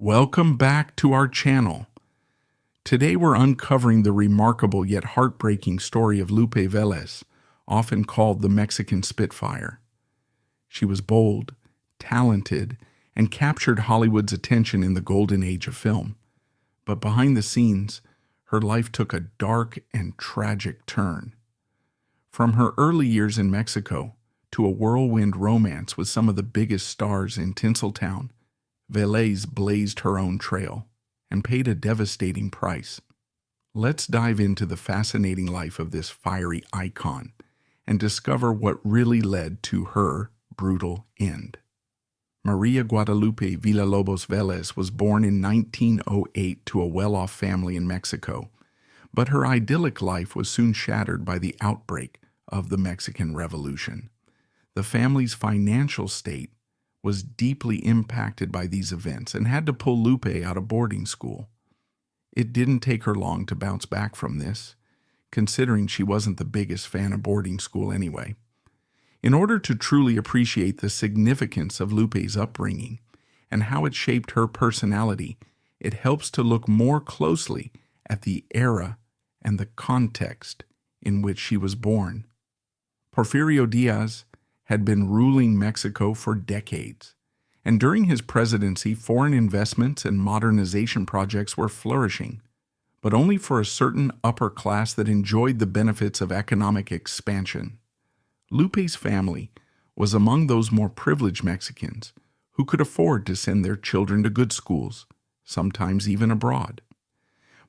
Welcome back to our channel. Today we're uncovering the remarkable yet heartbreaking story of Lupe Vélez, often called the Mexican Spitfire. She was bold, talented, and captured Hollywood's attention in the golden age of film. But behind the scenes, her life took a dark and tragic turn. From her early years in Mexico to a whirlwind romance with some of the biggest stars in Tinseltown, Vélez blazed her own trail and paid a devastating price. Let's dive into the fascinating life of this fiery icon and discover what really led to her brutal end. Maria Guadalupe Villalobos Vélez was born in 1908 to a well-off family in Mexico, but her idyllic life was soon shattered by the outbreak of the Mexican Revolution. The family's financial state was deeply impacted by these events and had to pull Lupe out of boarding school. It didn't take her long to bounce back from this, considering she wasn't the biggest fan of boarding school anyway. In order to truly appreciate the significance of Lupe's upbringing and how it shaped her personality, it helps to look more closely at the era and the context in which she was born. Porfirio Díaz had been ruling Mexico for decades, and during his presidency, foreign investments and modernization projects were flourishing, but only for a certain upper class that enjoyed the benefits of economic expansion. Lupe's family was among those more privileged Mexicans who could afford to send their children to good schools, sometimes even abroad.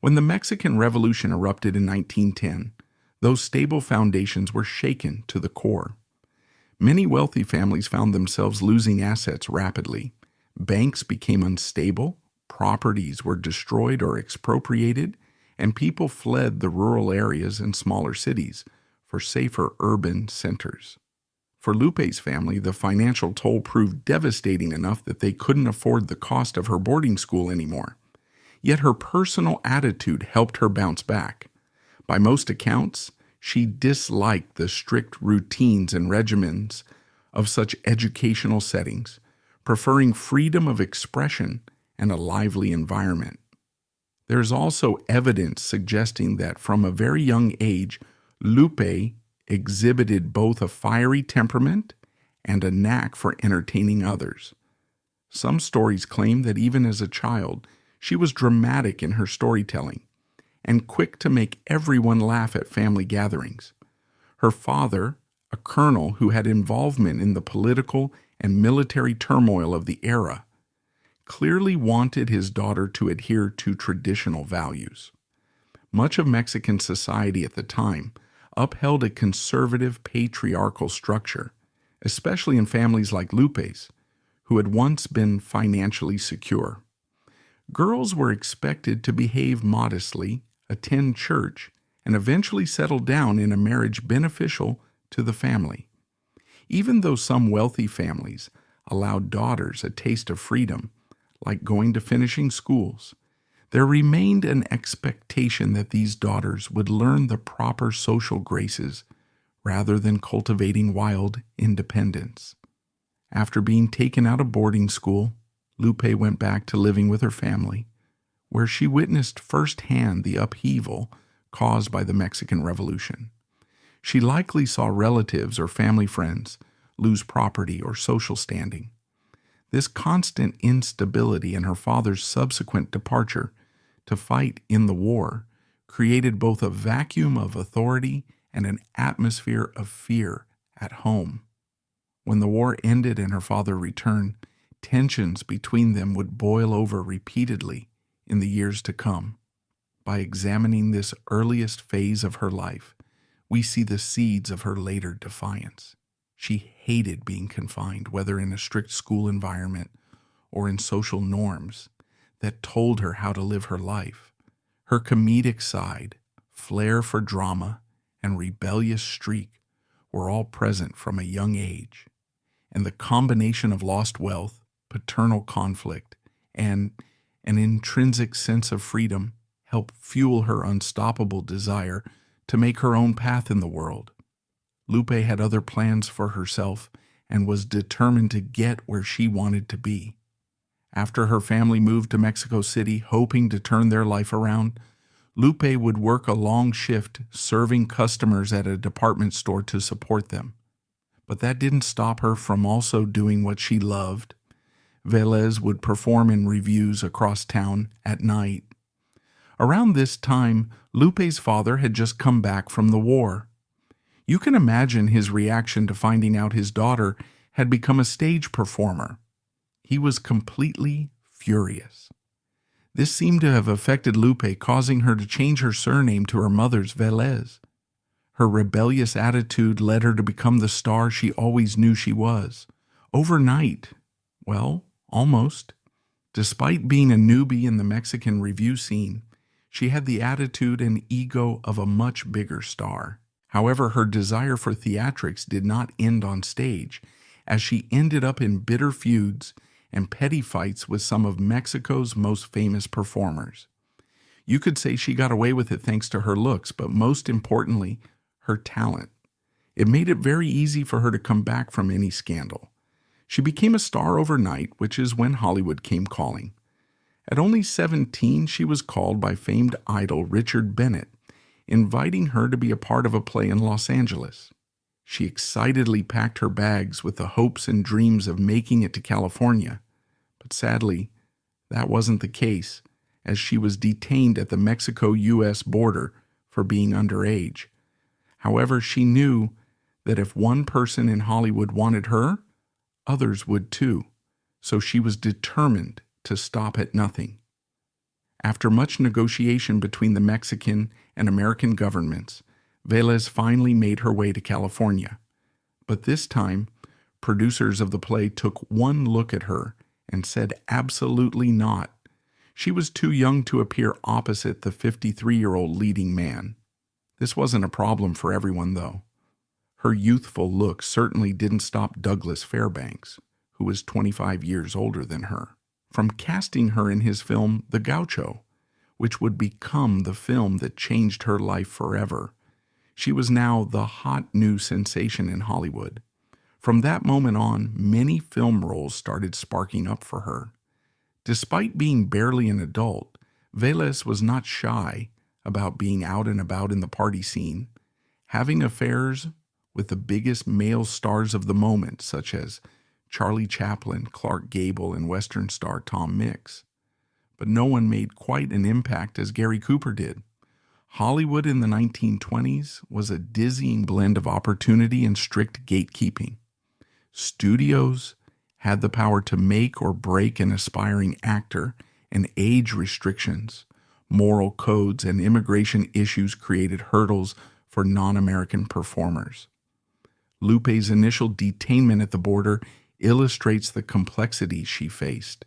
When the Mexican Revolution erupted in 1910, those stable foundations were shaken to the core. Many wealthy families found themselves losing assets rapidly. Banks became unstable, properties were destroyed or expropriated, and people fled the rural areas and smaller cities for safer urban centers. For Lupe's family, the financial toll proved devastating enough that they couldn't afford the cost of her boarding school anymore. Yet her personal attitude helped her bounce back. By most accounts, she disliked the strict routines and regimens of such educational settings, preferring freedom of expression and a lively environment. There is also evidence suggesting that from a very young age, Lupe exhibited both a fiery temperament and a knack for entertaining others. Some stories claim that even as a child, she was dramatic in her storytelling and quick to make everyone laugh at family gatherings. Her father, a colonel who had involvement in the political and military turmoil of the era, clearly wanted his daughter to adhere to traditional values. Much of Mexican society at the time upheld a conservative patriarchal structure, especially in families like Lupe's, who had once been financially secure. Girls were expected to behave modestly, attend church, and eventually settle down in a marriage beneficial to the family. Even though some wealthy families allowed daughters a taste of freedom, like going to finishing schools, there remained an expectation that these daughters would learn the proper social graces rather than cultivating wild independence. After being taken out of boarding school, Lupe went back to living with her family, where she witnessed firsthand the upheaval caused by the Mexican Revolution. She likely saw relatives or family friends lose property or social standing. This constant instability and her father's subsequent departure to fight in the war created both a vacuum of authority and an atmosphere of fear at home. When the war ended and her father returned, tensions between them would boil over repeatedly in the years to come. By examining this earliest phase of her life, we see the seeds of her later defiance. She hated being confined, whether in a strict school environment or in social norms that told her how to live her life. Her comedic side, flair for drama, and rebellious streak were all present from a young age, and the combination of lost wealth, paternal conflict, and an intrinsic sense of freedom helped fuel her unstoppable desire to make her own path in the world. Lupe had other plans for herself and was determined to get where she wanted to be. After her family moved to Mexico City, hoping to turn their life around, Lupe would work a long shift serving customers at a department store to support them. But that didn't stop her from also doing what she loved. Vélez would perform in reviews across town at night. Around this time, Lupe's father had just come back from the war. You can imagine his reaction to finding out his daughter had become a stage performer. He was completely furious. This seemed to have affected Lupe, causing her to change her surname to her mother's, Vélez. Her rebellious attitude led her to become the star she always knew she was. Overnight, well, almost. Despite being a newbie in the Mexican review scene, she had the attitude and ego of a much bigger star. However, her desire for theatrics did not end on stage, as she ended up in bitter feuds and petty fights with some of Mexico's most famous performers. You could say she got away with it thanks to her looks, but most importantly, her talent. It made it very easy for her to come back from any scandal. She became a star overnight, which is when Hollywood came calling. At only 17, she was called by famed idol Richard Bennett, inviting her to be a part of a play in Los Angeles. She excitedly packed her bags with the hopes and dreams of making it to California. But sadly, that wasn't the case, as she was detained at the Mexico-U.S. border for being underage. However, she knew that if one person in Hollywood wanted her, others would too, so she was determined to stop at nothing. After much negotiation between the Mexican and American governments, Vélez finally made her way to California. But this time, producers of the play took one look at her and said absolutely not. She was too young to appear opposite the 53-year-old leading man. This wasn't a problem for everyone, though. Her youthful look certainly didn't stop Douglas Fairbanks, who was 25 years older than her, from casting her in his film The Gaucho, which would become the film that changed her life forever. She was now the hot new sensation in Hollywood. From that moment on, many film roles started sparking up for her. Despite being barely an adult, Vélez was not shy about being out and about in the party scene, having affairs with the biggest male stars of the moment, such as Charlie Chaplin, Clark Gable, and Western star Tom Mix. But no one made quite an impact as Gary Cooper did. Hollywood in the 1920s was a dizzying blend of opportunity and strict gatekeeping. Studios had the power to make or break an aspiring actor, and age restrictions, moral codes, and immigration issues created hurdles for non-American performers. Lupe's initial detainment at the border illustrates the complexity she faced.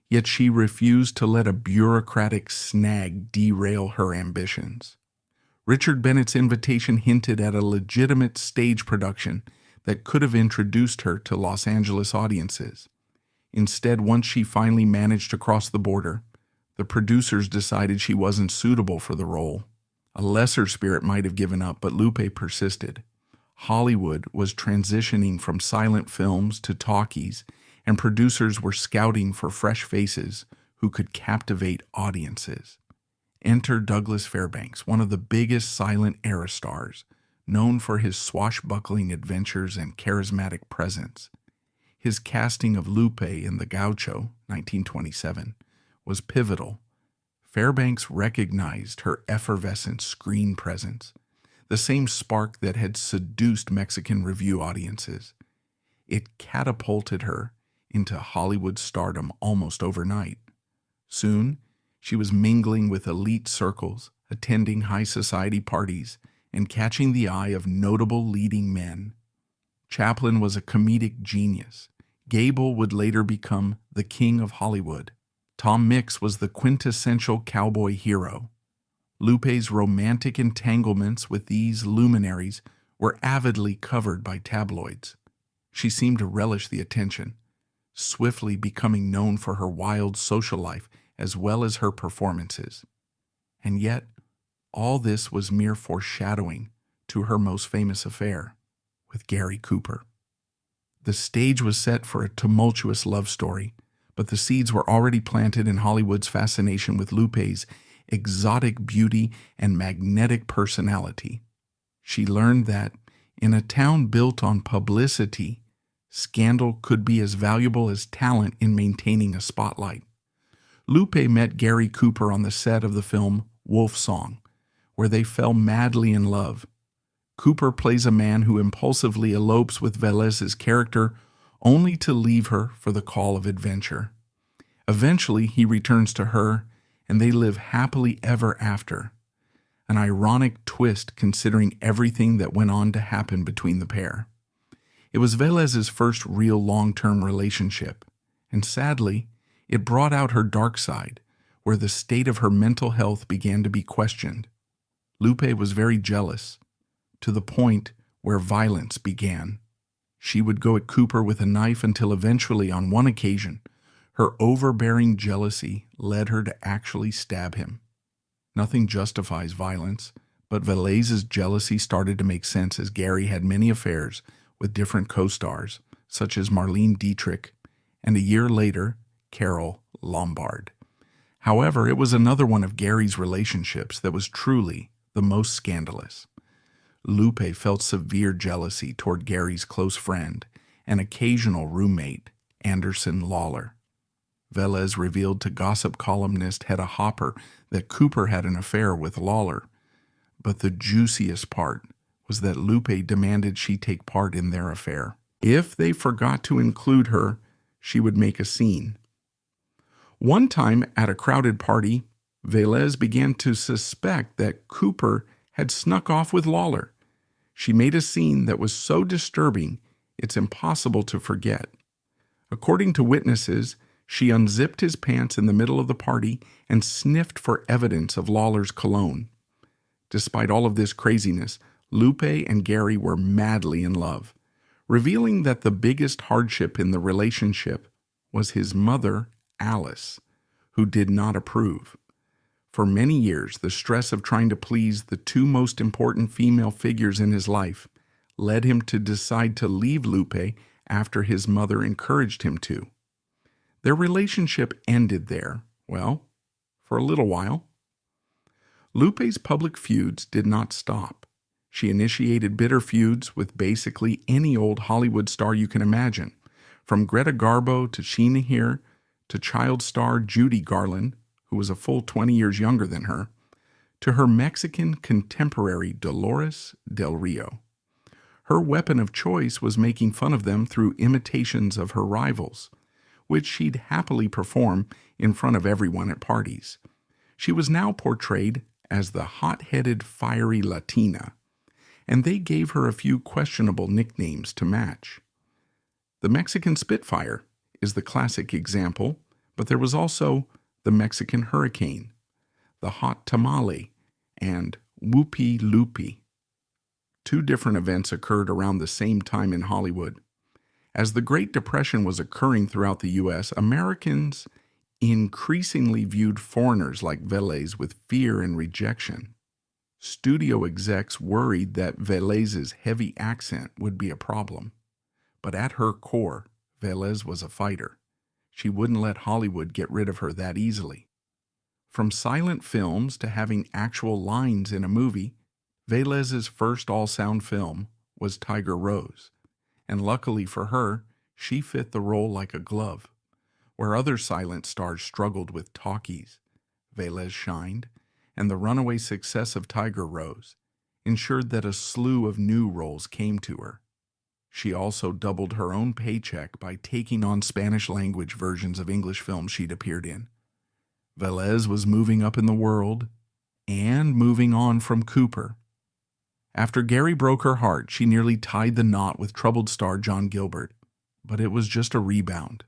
Yet she refused to let a bureaucratic snag derail her ambitions. Richard Bennett's invitation hinted at a legitimate stage production that could have introduced her to Los Angeles audiences. Instead, once she finally managed to cross the border, the producers decided she wasn't suitable for the role. A lesser spirit might have given up, but Lupe persisted. Hollywood was transitioning from silent films to talkies, and producers were scouting for fresh faces who could captivate audiences. Enter Douglas Fairbanks, one of the biggest silent era stars, known for his swashbuckling adventures and charismatic presence. His casting of Lupe in The Gaucho, 1927, was pivotal. Fairbanks recognized her effervescent screen presence, the same spark that had seduced Mexican review audiences. It catapulted her into Hollywood stardom almost overnight. Soon, she was mingling with elite circles, attending high society parties, and catching the eye of notable leading men. Chaplin was a comedic genius. Gable would later become the king of Hollywood. Tom Mix was the quintessential cowboy hero. Lupe's romantic entanglements with these luminaries were avidly covered by tabloids. She seemed to relish the attention, swiftly becoming known for her wild social life as well as her performances. And yet, all this was mere foreshadowing to her most famous affair with Gary Cooper. The stage was set for a tumultuous love story, but the seeds were already planted in Hollywood's fascination with Lupe's exotic beauty and magnetic personality. She learned that in a town built on publicity, scandal could be as valuable as talent in maintaining a spotlight. Lupe met Gary Cooper on the set of the film Wolf Song, where they fell madly in love. Cooper plays a man who impulsively elopes with Vélez's character only to leave her for the call of adventure. Eventually, he returns to her, and they live happily ever after. An ironic twist considering everything that went on to happen between the pair. It was Vélez's first real long-term relationship, and sadly, it brought out her dark side, where the state of her mental health began to be questioned. Lupe was very jealous, to the point where violence began. She would go at Cooper with a knife until eventually, on one occasion, her overbearing jealousy led her to actually stab him. Nothing justifies violence, but Vélez's jealousy started to make sense as Gary had many affairs with different co-stars, such as Marlene Dietrich, and a year later, Carole Lombard. However, it was another one of Gary's relationships that was truly the most scandalous. Lupe felt severe jealousy toward Gary's close friend and occasional roommate, Anderson Lawler. Vélez revealed to gossip columnist Hedda Hopper that Cooper had an affair with Lawler, but the juiciest part was that Lupe demanded she take part in their affair. If they forgot to include her, she would make a scene. One time at a crowded party, Vélez began to suspect that Cooper had snuck off with Lawler. She made a scene that was so disturbing it's impossible to forget. According to witnesses, she unzipped his pants in the middle of the party and sniffed for evidence of Lawler's cologne. Despite all of this craziness, Lupe and Gary were madly in love, revealing that the biggest hardship in the relationship was his mother, Alice, who did not approve. For many years, the stress of trying to please the two most important female figures in his life led him to decide to leave Lupe after his mother encouraged him to. Their relationship ended there, well, for a little while. Lupe's public feuds did not stop. She initiated bitter feuds with basically any old Hollywood star you can imagine, from Greta Garbo to Sheena Here to child star Judy Garland, who was a full 20 years younger than her, to her Mexican contemporary Dolores Del Rio. Her weapon of choice was making fun of them through imitations of her rivals, which she'd happily perform in front of everyone at parties. She was now portrayed as the hot-headed, fiery Latina, and they gave her a few questionable nicknames to match. The Mexican Spitfire is the classic example, but there was also the Mexican Hurricane, the Hot Tamale, and Whoopie Loopy. Two different events occurred around the same time in Hollywood. As the Great Depression was occurring throughout the U.S., Americans increasingly viewed foreigners like Vélez with fear and rejection. Studio execs worried that Vélez's heavy accent would be a problem. But at her core, Vélez was a fighter. She wouldn't let Hollywood get rid of her that easily. From silent films to having actual lines in a movie, Vélez's first all-sound film was Tiger Rose, and luckily for her, she fit the role like a glove. Where other silent stars struggled with talkies, Vélez shined, and the runaway success of Tiger Rose ensured that a slew of new roles came to her. She also doubled her own paycheck by taking on Spanish-language versions of English films she'd appeared in. Vélez was moving up in the world and moving on from Cooper. After Gary broke her heart, she nearly tied the knot with troubled star John Gilbert, but it was just a rebound.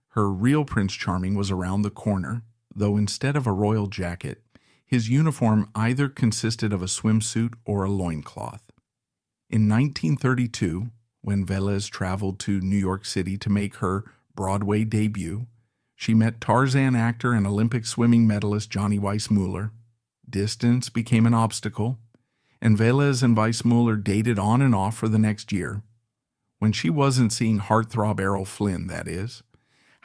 Her real Prince Charming was around the corner, though instead of a royal jacket, his uniform either consisted of a swimsuit or a loincloth. In 1932, when Vélez traveled to New York City to make her Broadway debut, she met Tarzan actor and Olympic swimming medalist Johnny Weissmuller. Distance became an obstacle, and Vélez and Weissmuller dated on and off for the next year. When she wasn't seeing heartthrob Errol Flynn, that is.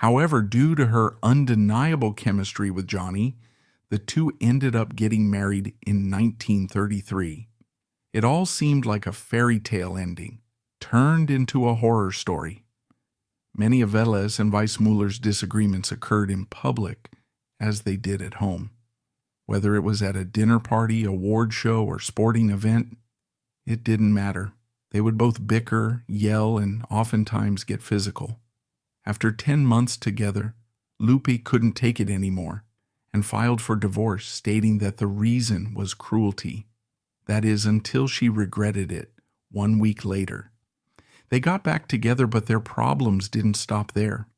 However, due to her undeniable chemistry with Johnny, the two ended up getting married in 1933. It all seemed like a fairy tale ending, turned into a horror story. Many of Vélez and Weissmuller's disagreements occurred in public as they did at home. Whether it was at a dinner party, award show, or sporting event, it didn't matter. They would both bicker, yell, and oftentimes get physical. After 10 months together, Lupe couldn't take it anymore and filed for divorce, stating that the reason was cruelty. That is, until she regretted it 1 week later. They got back together, but their problems didn't stop there.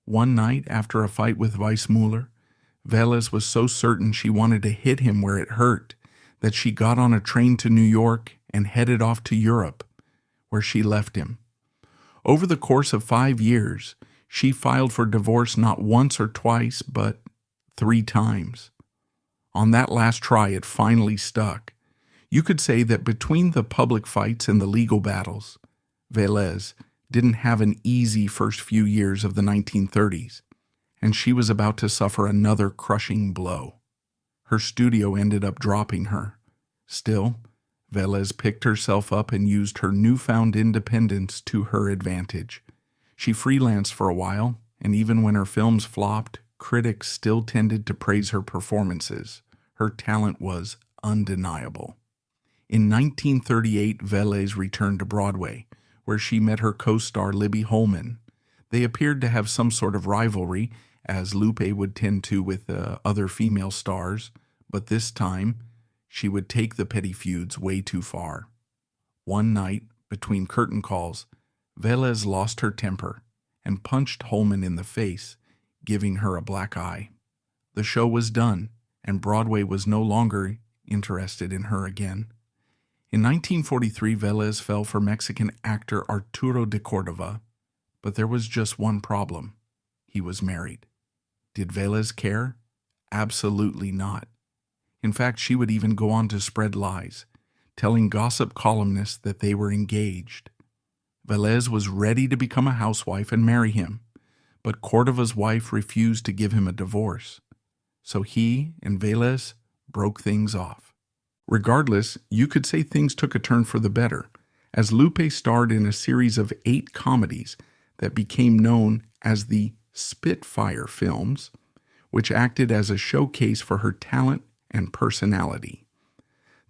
One night, after a fight with Weissmuller, Vélez was so certain she wanted to hit him where it hurt that she got on a train to New York and headed off to Europe, where she left him. Over the course of 5 years, she filed for divorce not once or twice, but 3 times. On that last try, it finally stuck. You could say that between the public fights and the legal battles, Vélez didn't have an easy first few years of the 1930s, and she was about to suffer another crushing blow. Her studio ended up dropping her. Still, Vélez picked herself up and used her newfound independence to her advantage. She freelanced for a while, and even when her films flopped, critics still tended to praise her performances. Her talent was undeniable. In 1938, Vélez returned to Broadway, where she met her co-star Libby Holman. They appeared to have some sort of rivalry, as Lupe would tend to with other female stars, but this time, she would take the petty feuds way too far. One night, between curtain calls, Vélez lost her temper and punched Holman in the face, giving her a black eye. The show was done, and Broadway was no longer interested in her again. In 1943, Vélez fell for Mexican actor Arturo de Córdova, but there was just one problem. He was married. Did Vélez care? Absolutely not. In fact, she would even go on to spread lies, telling gossip columnists that they were engaged. Vélez was ready to become a housewife and marry him, but Córdova's wife refused to give him a divorce. So he and Vélez broke things off. Regardless, you could say things took a turn for the better, as Lupe starred in a series of 8 comedies that became known as the Spitfire films, which acted as a showcase for her talent and personality.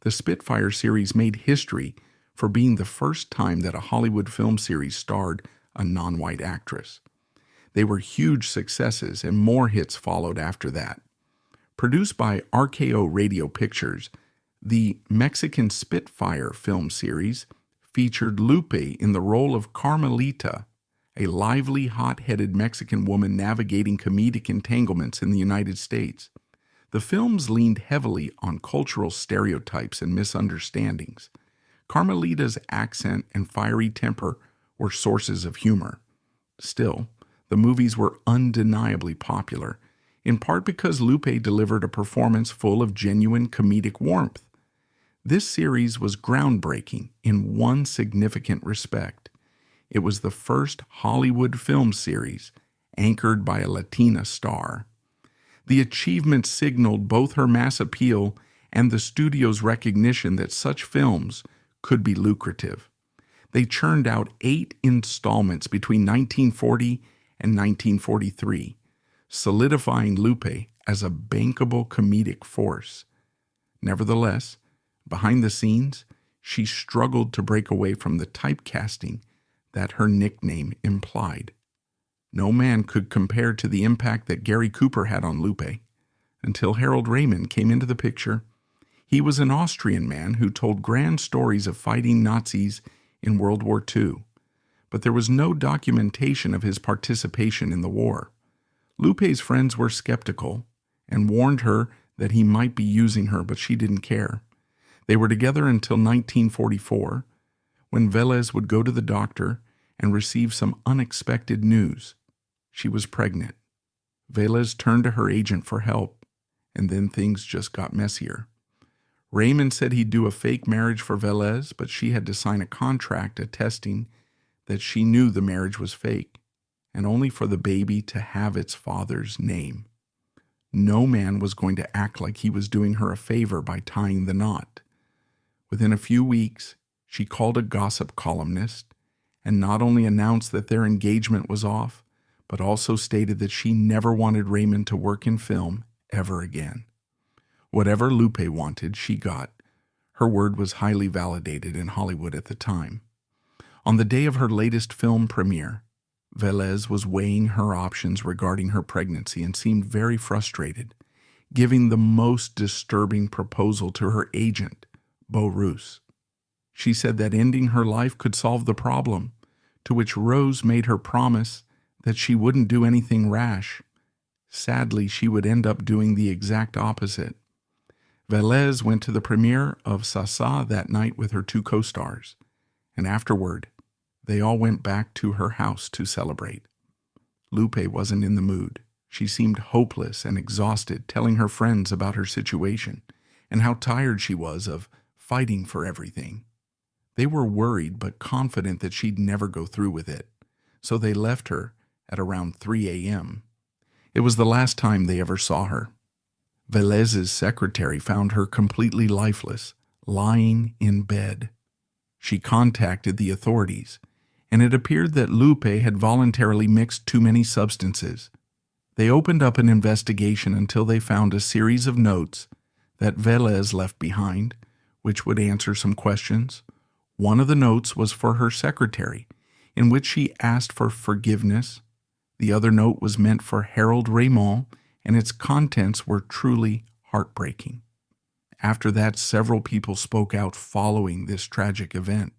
The Spitfire series made history for being the first time that a Hollywood film series starred a non-white actress. They were huge successes, and more hits followed after that. Produced by RKO Radio Pictures, the Mexican Spitfire film series featured Lupe in the role of Carmelita, a lively, hot-headed Mexican woman navigating comedic entanglements in the United States. The films leaned heavily on cultural stereotypes and misunderstandings. Carmelita's accent and fiery temper were sources of humor. Still, the movies were undeniably popular, in part because Lupe delivered a performance full of genuine comedic warmth. This series was groundbreaking in one significant respect. It was the first Hollywood film series anchored by a Latina star. The achievement signaled both her mass appeal and the studio's recognition that such films could be lucrative. They churned out 8 installments between 1940 and 1943, solidifying Lupe as a bankable comedic force. Nevertheless, behind the scenes, she struggled to break away from the typecasting that her nickname implied. No man could compare to the impact that Gary Cooper had on Lupe, until Harold Raymond came into the picture. He was an Austrian man who told grand stories of fighting Nazis in World War II, but there was no documentation of his participation in the war. Lupe's friends were skeptical and warned her that he might be using her, but she didn't care. They were together until 1944, when Vélez would go to the doctor and receive some unexpected news. She was pregnant. Vélez turned to her agent for help, and then things just got messier. Raymond said he'd do a fake marriage for Vélez, but she had to sign a contract attesting that she knew the marriage was fake, and only for the baby to have its father's name. No man was going to act like he was doing her a favor by tying the knot. Within a few weeks, she called a gossip columnist and not only announced that their engagement was off, but also stated that she never wanted Raymond to work in film ever again. Whatever Lupe wanted, she got. Her word was highly validated in Hollywood at the time. On the day of her latest film premiere, Vélez was weighing her options regarding her pregnancy and seemed very frustrated, giving the most disturbing proposal to her agent, Beau Russe. She said that ending her life could solve the problem, to which Rose made her promise that she wouldn't do anything rash. Sadly, she would end up doing the exact opposite. Vélez went to the premiere of Sasa that night with her 2 co-stars, and afterward, they all went back to her house to celebrate. Lupe wasn't in the mood. She seemed hopeless and exhausted, telling her friends about her situation and how tired she was of fighting for everything. They were worried but confident that she'd never go through with it, so they left her at around 3 a.m. It was the last time they ever saw her. Vélez's secretary found her completely lifeless, lying in bed. She contacted the authorities, and it appeared that Lupe had voluntarily mixed too many substances. They opened up an investigation until they found a series of notes that Vélez left behind, which would answer some questions. One of the notes was for her secretary, in which she asked for forgiveness. The other note was meant for Harold Raymond, and its contents were truly heartbreaking. After that, several people spoke out following this tragic event.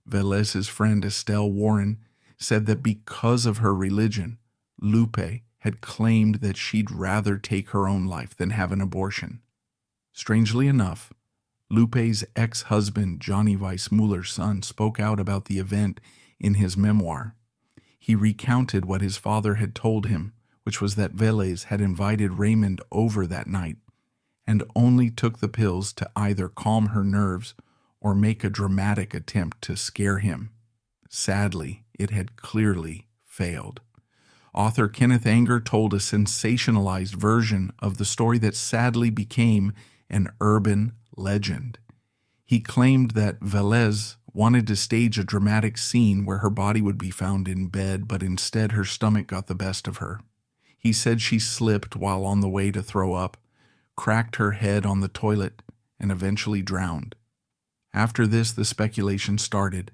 Vélez's friend Estelle Warren said that because of her religion, Lupe had claimed that she'd rather take her own life than have an abortion. Strangely enough, Lupe's ex-husband, Johnny Weissmuller's son, spoke out about the event in his memoir. He recounted what his father had told him, which was that Vélez had invited Raymond over that night and only took the pills to either calm her nerves or make a dramatic attempt to scare him. Sadly, it had clearly failed. Author Kenneth Anger told a sensationalized version of the story that sadly became an urban legend. He claimed that Vélez wanted to stage a dramatic scene where her body would be found in bed, but instead her stomach got the best of her. He said she slipped while on the way to throw up, cracked her head on the toilet, and eventually drowned. After this, the speculation started.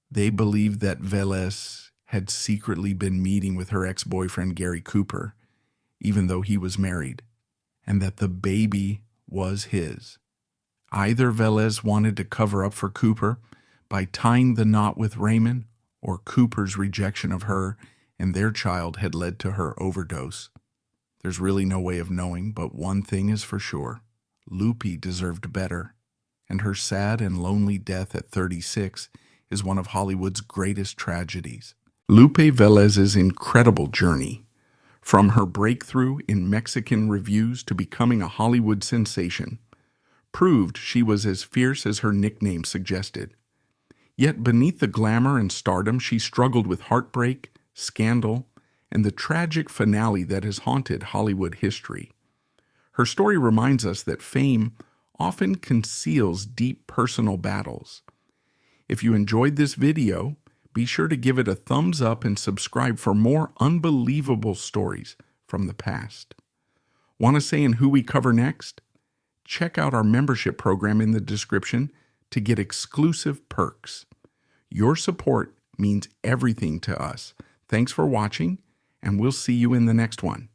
They believed that Vélez had secretly been meeting with her ex-boyfriend Gary Cooper, even though he was married, and that the baby was his. Either Vélez wanted to cover up for Cooper by tying the knot with Raymond, or Cooper's rejection of her and their child had led to her overdose. There's really no way of knowing, but one thing is for sure. Lupe deserved better, and her sad and lonely death at 36 is one of Hollywood's greatest tragedies. Lupe Vélez's incredible journey, from her breakthrough in Mexican reviews to becoming a Hollywood sensation, proved she was as fierce as her nickname suggested. Yet beneath the glamour and stardom, she struggled with heartbreak, scandal, and the tragic finale that has haunted Hollywood history. Her story reminds us that fame often conceals deep personal battles. If you enjoyed this video, be sure to give it a thumbs up and subscribe for more unbelievable stories from the past. Want to say in who we cover next? Check out our membership program in the description to get exclusive perks. Your support means everything to us. Thanks for watching, and we'll see you in the next one.